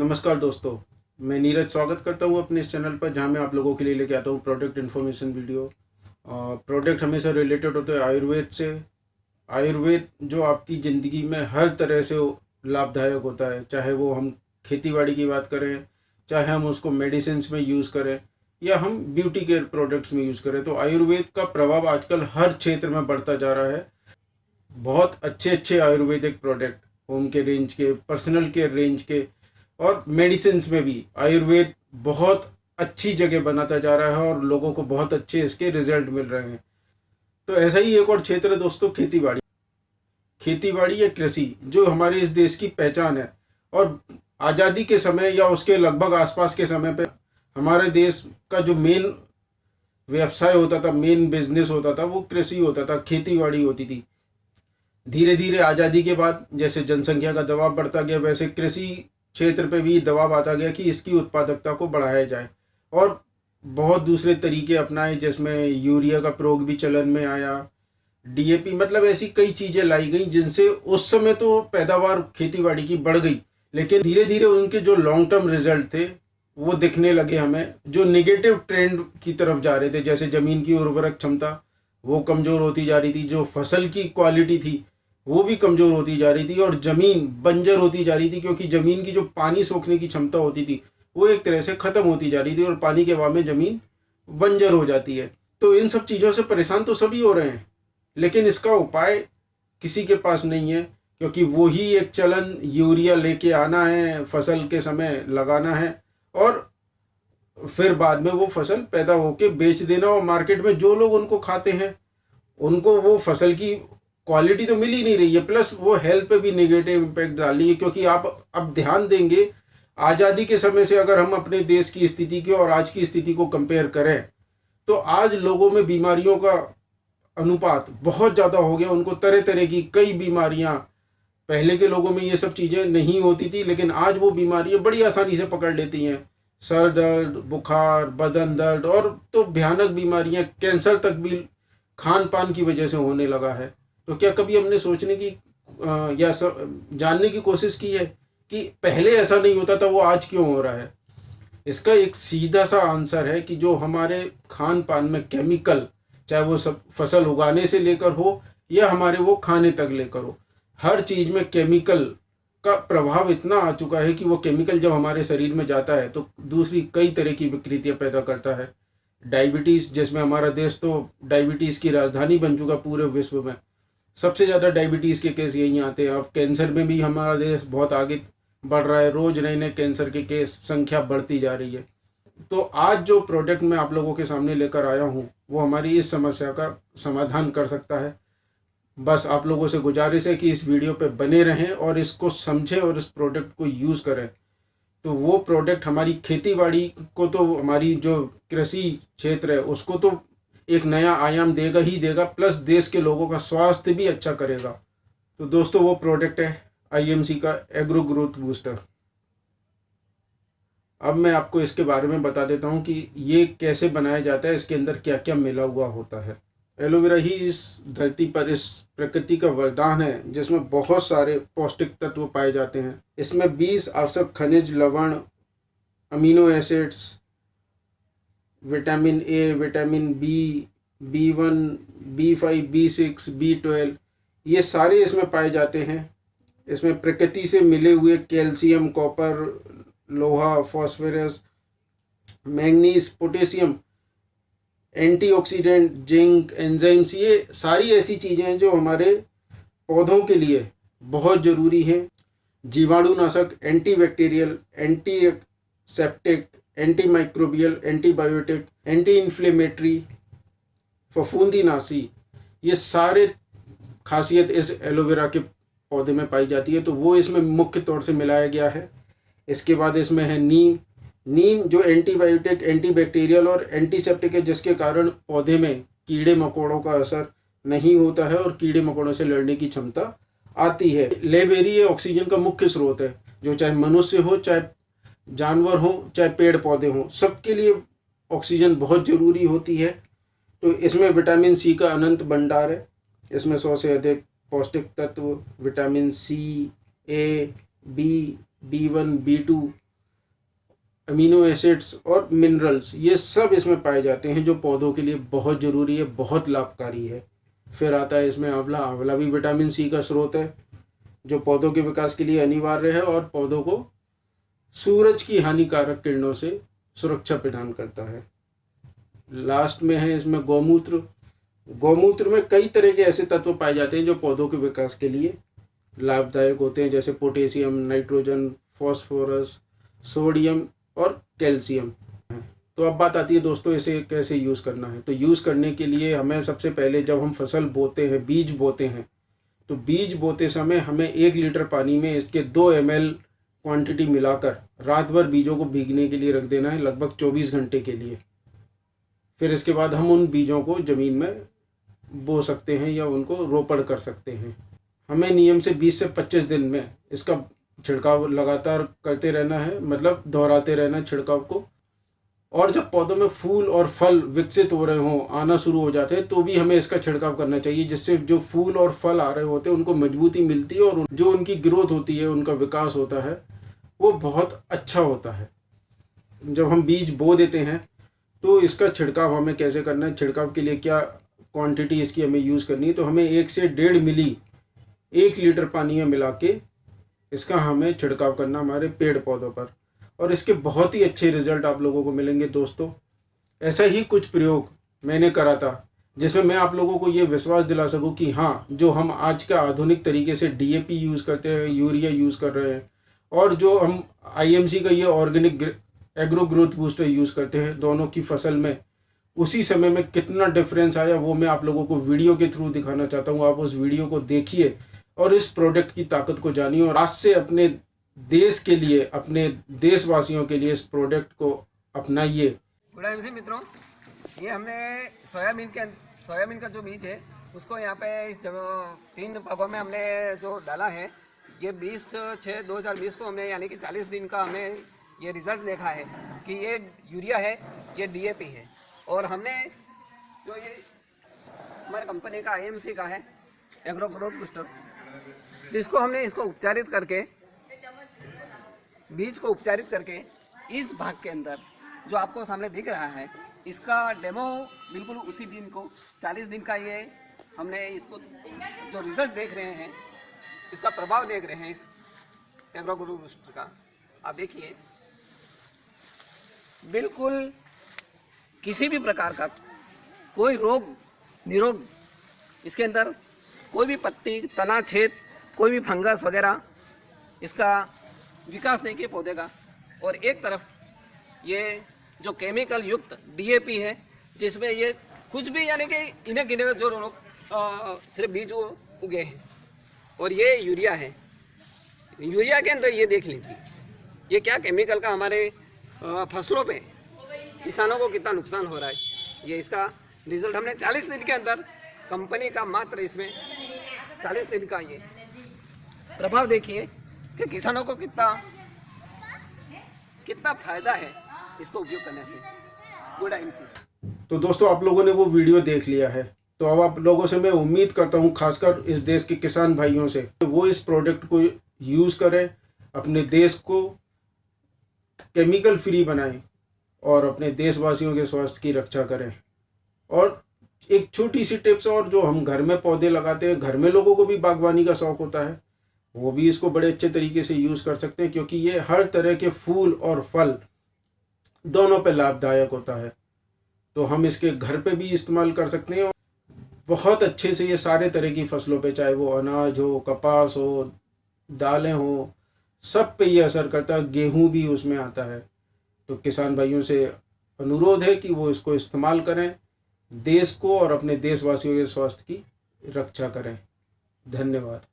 नमस्कार दोस्तों, मैं नीरज स्वागत करता हूँ अपने इस चैनल पर, जहाँ मैं आप लोगों के लिए लेके आता हूँ प्रोडक्ट इन्फॉर्मेशन वीडियो। प्रोडक्ट हमेशा रिलेटेड होते हैं आयुर्वेद से। आयुर्वेद जो आपकी ज़िंदगी में हर तरह से लाभदायक होता है, चाहे वो हम खेतीबाड़ी की बात करें, चाहे हम उसको मेडिसिन में यूज़ करें या हम ब्यूटी केयर प्रोडक्ट्स में यूज़ करें। तो आयुर्वेद का प्रभाव आजकल हर क्षेत्र में बढ़ता जा रहा है। बहुत अच्छे अच्छे आयुर्वेदिक प्रोडक्ट, होम के रेंज के, पर्सनल केयर रेंज के और मेडिसिन में भी आयुर्वेद बहुत अच्छी जगह बनाता जा रहा है और लोगों को बहुत अच्छे इसके रिजल्ट मिल रहे हैं। तो ऐसा ही एक और क्षेत्र है दोस्तों, खेतीबाड़ी। खेतीबाड़ी या कृषि जो हमारे इस देश की पहचान है, और आज़ादी के समय या उसके लगभग आसपास के समय पे हमारे देश का जो मेन व्यवसाय होता था, मेन बिजनेस होता था, वो कृषि होता था, खेतीबाड़ी होती थी। धीरे धीरे आज़ादी के बाद जैसे जनसंख्या का दबाव बढ़ता गया, वैसे कृषि क्षेत्र पे भी दबाव आता गया कि इसकी उत्पादकता को बढ़ाया जाए, और बहुत दूसरे तरीके अपनाए, जिसमें यूरिया का प्रयोग भी चलन में आया, डीएपी, मतलब ऐसी कई चीज़ें लाई गई जिनसे उस समय तो पैदावार खेतीबाड़ी की बढ़ गई, लेकिन धीरे धीरे उनके जो लॉन्ग टर्म रिजल्ट थे वो दिखने लगे हमें, जो निगेटिव ट्रेंड की तरफ जा रहे थे। जैसे ज़मीन की उर्वरक क्षमता वो कमज़ोर होती जा रही थी, जो फसल की क्वालिटी थी वो भी कमज़ोर होती जा रही थी, और ज़मीन बंजर होती जा रही थी, क्योंकि ज़मीन की जो पानी सोखने की क्षमता होती थी वो एक तरह से ख़त्म होती जा रही थी, और पानी के अभाव में ज़मीन बंजर हो जाती है। तो इन सब चीज़ों से परेशान तो सभी हो रहे हैं, लेकिन इसका उपाय किसी के पास नहीं है, क्योंकि वो ही एक चलन, यूरिया लेके आना है, फसल के समय लगाना है, और फिर बाद में वो फसल पैदा होके बेच देना, और मार्केट में जो लोग उनको खाते हैं उनको वो फसल की क्वालिटी तो मिल ही नहीं रही है, प्लस वो हेल्थ पे भी नेगेटिव इम्पैक्ट डाल रही है। क्योंकि आप अब ध्यान देंगे, आज़ादी के समय से अगर हम अपने देश की स्थिति की और आज की स्थिति को कंपेयर करें, तो आज लोगों में बीमारियों का अनुपात बहुत ज़्यादा हो गया। उनको तरह तरह की कई बीमारियां, पहले के लोगों में ये सब चीज़ें नहीं होती थी, लेकिन आज वो बीमारियां बड़ी आसानी से पकड़ लेती हैं। सर दर्द, बुखार, बदन दर्द, और तो भयानक बीमारियां, कैंसर तक भी खान पान की वजह से होने लगा है। तो क्या कभी हमने सोचने की जानने की कोशिश की है कि पहले ऐसा नहीं होता था, वो आज क्यों हो रहा है? इसका एक सीधा सा आंसर है कि जो हमारे खान पान में केमिकल, चाहे वो सब फसल उगाने से लेकर हो या हमारे वो खाने तक लेकर हो, हर चीज़ में केमिकल का प्रभाव इतना आ चुका है कि वो केमिकल जब हमारे शरीर में जाता है तो दूसरी कई तरह की विकृतियां पैदा करता है। डायबिटीज़, जिसमें हमारा देश तो डायबिटीज़ की राजधानी बन चुका पूरे विश्व में, सबसे ज़्यादा डायबिटीज़ के केस यहीं आते हैं। अब कैंसर में भी हमारा देश बहुत आगे बढ़ रहा है, रोज़ नए नए कैंसर के केस संख्या बढ़ती जा रही है। तो आज जो प्रोडक्ट मैं आप लोगों के सामने लेकर आया हूँ वो हमारी इस समस्या का समाधान कर सकता है। बस आप लोगों से गुजारिश है कि इस वीडियो पे बने रहें और इसको समझें और इस प्रोडक्ट को यूज़ करें। तो वो प्रोडक्ट हमारी खेती बाड़ी को, तो हमारी जो कृषि क्षेत्र है उसको तो एक नया आयाम देगा ही देगा, प्लस देश के लोगों का स्वास्थ्य भी अच्छा करेगा। तो दोस्तों, वो प्रोडक्ट है आईएमसी का एग्रो ग्रोथ बूस्टर। अब मैं आपको इसके बारे में बता देता हूँ कि ये कैसे बनाया जाता है, इसके अंदर क्या क्या मिला हुआ होता है। एलोवेरा ही इस धरती पर, इस प्रकृति का वरदान है जिसमें बहुत सारे पौष्टिक तत्व पाए जाते हैं। इसमें 20 आवश्यक खनिज, लवण, amino acids, vitamin A, vitamin B, B1, B5, B6, B12, ये सारे इसमें पाए जाते हैं। इसमें प्रकृति से मिले हुए कैल्शियम, कॉपर, लोहा, phosphorus, manganese, potassium, antioxidant, zinc, enzymes, ये सारी ऐसी चीज़ें हैं जो हमारे पौधों के लिए बहुत ज़रूरी है। जीवाणुनाशक, antibacterial, antiseptic, anti microbial, antibiotic, anti inflammatory, फफूंदीनाशी, ये सारे खासियत इस एलोवेरा के पौधे में पाई जाती है। तो वो इसमें मुख्य तौर से मिलाया गया है। इसके बाद इसमें है नीम। नीम जो एंटीबायोटिक, एंटीबैक्टीरियल और एंटीसेप्टिक है, जिसके कारण पौधे में कीड़े मकोड़ों का असर नहीं होता है और कीड़े मकोड़ों से लड़ने की क्षमता आती है। लेबेरी ये ऑक्सीजन का मुख्य स्रोत है, जो चाहे मनुष्य हो, चाहे जानवर हो, चाहे पेड़ पौधे हों, सबके लिए ऑक्सीजन बहुत ज़रूरी होती है। तो इसमें विटामिन सी का अनंत भंडार है। इसमें 100 से अधिक पौष्टिक तत्व, vitamin C, A, B, B1, B2 amino acids और मिनरल्स, ये सब इसमें पाए जाते हैं जो पौधों के लिए बहुत ज़रूरी है, बहुत लाभकारी है। फिर आता है इसमें आंवला। आंवला भी विटामिन सी का स्रोत है जो पौधों के विकास के लिए अनिवार्य है और पौधों को सूरज की हानिकारक किरणों से सुरक्षा प्रदान करता है। लास्ट में है इसमें गौमूत्र। गौमूत्र में कई तरह के ऐसे तत्व पाए जाते हैं जो पौधों के विकास के लिए लाभदायक होते हैं, जैसे पोटेशियम, नाइट्रोजन, फॉस्फोरस, सोडियम और कैल्शियम। तो अब बात आती है दोस्तों इसे कैसे यूज़ करना है। तो यूज़ करने के लिए हमें सबसे पहले जब हम फसल बोते हैं, बीज बोते हैं, तो बीज बोते समय हमें 1 लीटर पानी में इसके 2 ml क्वांटिटी मिलाकर रात भर बीजों को भीगने के लिए रख देना है, लगभग 24 घंटे के लिए। फिर इसके बाद हम उन बीजों को ज़मीन में बो सकते हैं या उनको रोपण कर सकते हैं। हमें नियम से 20 से 25 दिन में इसका छिड़काव लगातार करते रहना है, मतलब दोहराते रहना छिड़काव को। और जब पौधों में फूल और फल विकसित हो रहे हों, आना शुरू हो जाते हैं, तो भी हमें इसका छिड़काव करना चाहिए, जिससे जो फूल और फल आ रहे होते हैं उनको मजबूती मिलती है और जो उनकी ग्रोथ होती है, उनका विकास होता है, वो बहुत अच्छा होता है। जब हम बीज बो देते हैं तो इसका छिड़काव हमें कैसे करना है, छिड़काव के लिए क्या क्वांटिटी इसकी हमें यूज़ करनी है, तो हमें 1 से 1.5 मिली 1 लीटर पानी में मिला के इसका हमें छिड़काव करना हमारे पेड़ पौधों पर, और इसके बहुत ही अच्छे रिजल्ट आप लोगों को मिलेंगे दोस्तों। ऐसा ही कुछ प्रयोग मैंने करा था जिसमें मैं आप लोगों को ये विश्वास दिला सकूं कि हाँ, जो हम आज का आधुनिक तरीके से DAP यूज़ करते हैं, यूरिया यूज़ कर रहे हैं, और जो हम IMC का ये organic agro growth booster use करते हैं दोनों की फसल में, उसी समय में कितना डिफरेंस आया वो मैं आप लोगों को वीडियो के थ्रू दिखाना चाहता हूँ। आप उस वीडियो को देखिए और इस प्रोडक्ट की ताकत को जानिए, और आज से अपने देश के लिए, अपने देशवासियों के लिए इस प्रोडक्ट को अपनाइए। गुड इवनिंग मित्रों, ये हमने सोयाबीन का जो बीज है उसको यहाँ पे इस जगह 3 भागों में हमने जो डाला है। ये 20/6/2020 को हमने यानी कि 40 दिन का हमें ये रिज़ल्ट देखा है कि ये यूरिया है, ये DAP है। और हमने जो ये हमारे कंपनी का IMC का है एग्रो ग्रोथ बूस्टर, जिसको हमने इसको उपचारित करके, बीज को उपचारित करके इस भाग के अंदर जो आपको सामने दिख रहा है, इसका डेमो बिल्कुल उसी दिन को 40 दिन का ये हमने इसको जो रिज़ल्ट देख रहे हैं, इसका प्रभाव देख रहे हैं इस एग्रो ग्रोथ बूस्टर का। आप देखिए बिल्कुल किसी भी प्रकार का कोई रोग निरोग इसके अंदर, कोई भी पत्ती, तना छेद, कोई भी फंगस वगैरह इसका विकास नहीं किया पौधे का। और एक तरफ ये जो केमिकल युक्त DAP है, जिसमें ये कुछ भी यानी कि इन्हें गिने जो लोग सिर्फ बीज उगे हैं। और ये यूरिया है, यूरिया के अंदर ये देख लीजिए ये क्या केमिकल का हमारे फसलों पे किसानों को कितना नुकसान हो रहा है। ये इसका रिजल्ट हमने 40 दिन के अंदर, कंपनी का मात्र इसमें 40 दिन का ये प्रभाव देखिए कि किसानों को कितना फायदा है इसको उपयोग करने से। Good IMC। तो दोस्तों आप लोगों ने वो वीडियो देख लिया है, तो अब आप लोगों से मैं उम्मीद करता हूँ, खासकर इस देश के किसान भाइयों से, वो इस प्रोडक्ट को यूज़ करें, अपने देश को केमिकल फ्री बनाएं और अपने देशवासियों के स्वास्थ्य की रक्षा करें। और एक छोटी सी टिप्स, और जो हम घर में पौधे लगाते हैं, घर में लोगों को भी बागवानी का शौक होता है, वो भी इसको बड़े अच्छे तरीके से यूज़ कर सकते हैं, क्योंकि ये हर तरह के फूल और फल दोनों पे लाभदायक होता है। तो हम इसके घर पे भी इस्तेमाल कर सकते हैं, और बहुत अच्छे से ये सारे तरह की फसलों पे, चाहे वो अनाज हो, कपास हो, दालें हो, सब पे ये असर करता है। गेहूं भी उसमें आता है। तो किसान भाइयों से अनुरोध है कि वो इसको इस्तेमाल करें, देश को और अपने देशवासियों के स्वास्थ्य की रक्षा करें। धन्यवाद।